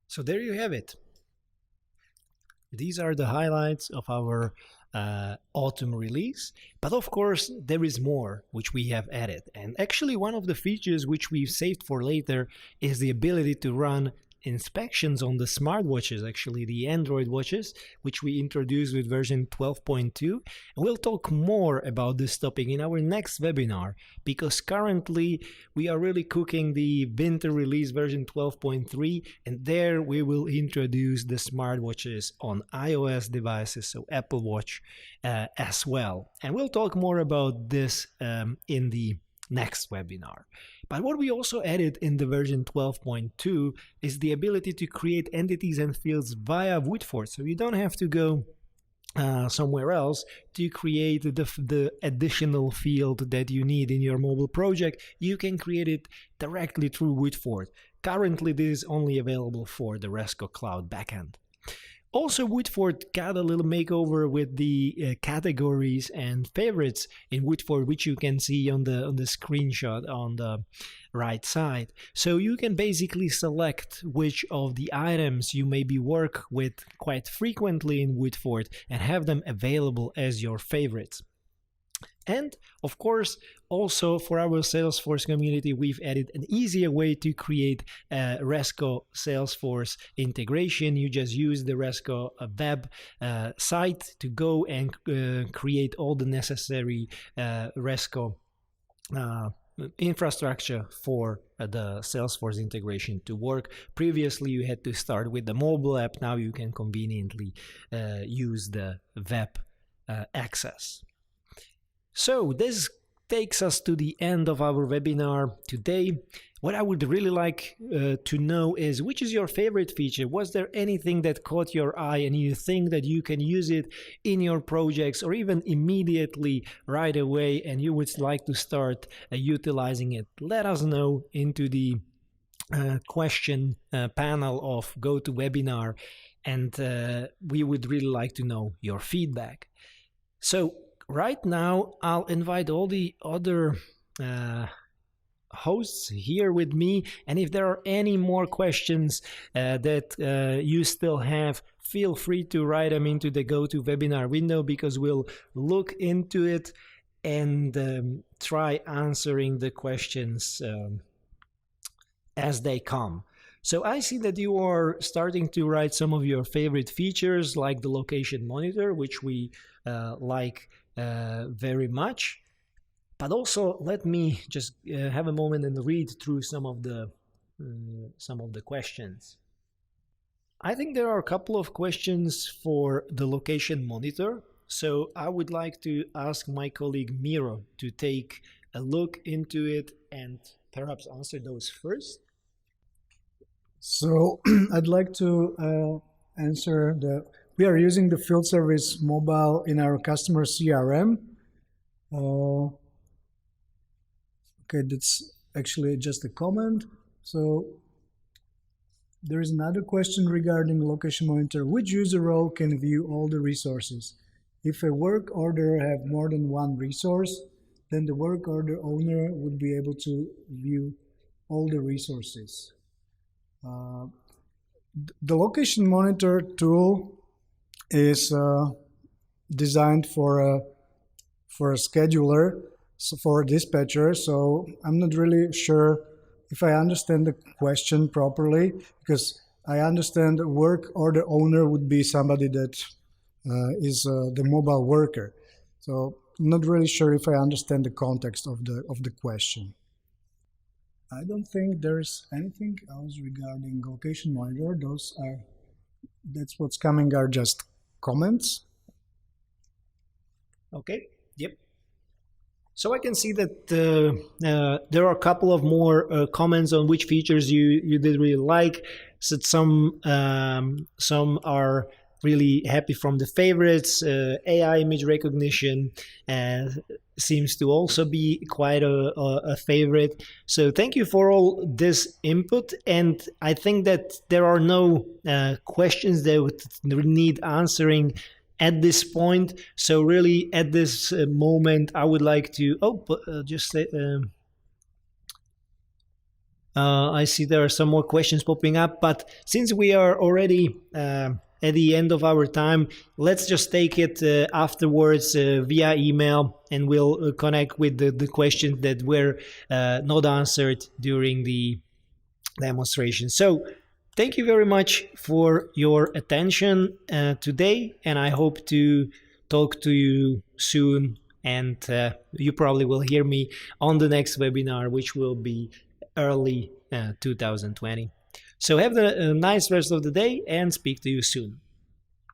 So there you have it. These are the highlights of our autumn release. But of course, there is more which we have added. And actually, one of the features which we've saved for later is the ability to run inspections on the smartwatches, actually the Android watches, which we introduced with version 12.2. And we'll talk more about this topic in our next webinar, because currently we are really cooking the winter release version 12.3, and there we will introduce the smartwatches on iOS devices, so Apple Watch as well. And we'll talk more about this in the next webinar. But what we also added in the version 12.2 is the ability to create entities and fields via Woodford. So you don't have to go somewhere else to create the additional field that you need in your mobile project. You can create it directly through Woodford. Currently, this is only available for the Resco Cloud backend. Also, Woodford got a little makeover with the categories and favorites in Woodford, which you can see on the screenshot on the right side. So you can basically select which of the items you maybe work with quite frequently in Woodford and have them available as your favorites. And of course, also for our Salesforce community, we've added an easier way to create a Resco Salesforce integration. You just use the Resco web site to go and create all the necessary Resco infrastructure for the Salesforce integration to work. Previously, you had to start with the mobile app. Now you can conveniently use the web access. So this takes us to the end of our webinar today. What I would really like to know is, which is your favorite feature? Was there anything that caught your eye and you think that you can use it in your projects or even immediately right away and you would like to start utilizing it? Let us know into the question panel of GoToWebinar, and we would really like to know your feedback. So right now, I'll invite all the other hosts here with me, and if there are any more questions that you still have, feel free to write them into the GoToWebinar window, because we'll look into it and try answering the questions as they come. So I see that you are starting to write some of your favorite features, like the location monitor, which we like very much. But also, let me just have a moment and read through some of the questions. I think there are a couple of questions for the location monitor. So I would like to ask my colleague Miro to take a look into it and perhaps answer those first. So I'd like to answer we are using the field service mobile in our customer CRM. Okay, that's actually just a comment. So there is another question regarding location monitor. Which user role can view all the resources? If a work order have more than one resource, then the work order owner would be able to view all the resources. The location monitor tool is designed for a scheduler, so for a dispatcher. So I'm not really sure if I understand the question properly, because I understand the work order owner would be somebody that is the mobile worker. So I'm not really sure if I understand the context of the question. I don't think there's anything else regarding location monitor. That's what's coming are just comments. Okay, yep. So I can see that there are a couple of more comments on which features you did really like. So some are really happy from the favorites. AI image recognition seems to also be quite a favorite. So thank you for all this input. And I think that there are no questions that would need answering at this point. So really at this moment, I would like to just say, I see there are some more questions popping up, but since we are already at the end of our time, let's just take it afterwards via email, and we'll connect with the questions that were not answered during the demonstration. So thank you very much for your attention today, and I hope to talk to you soon. And you probably will hear me on the next webinar, which will be early 2020. So have a nice rest of the day and speak to you soon.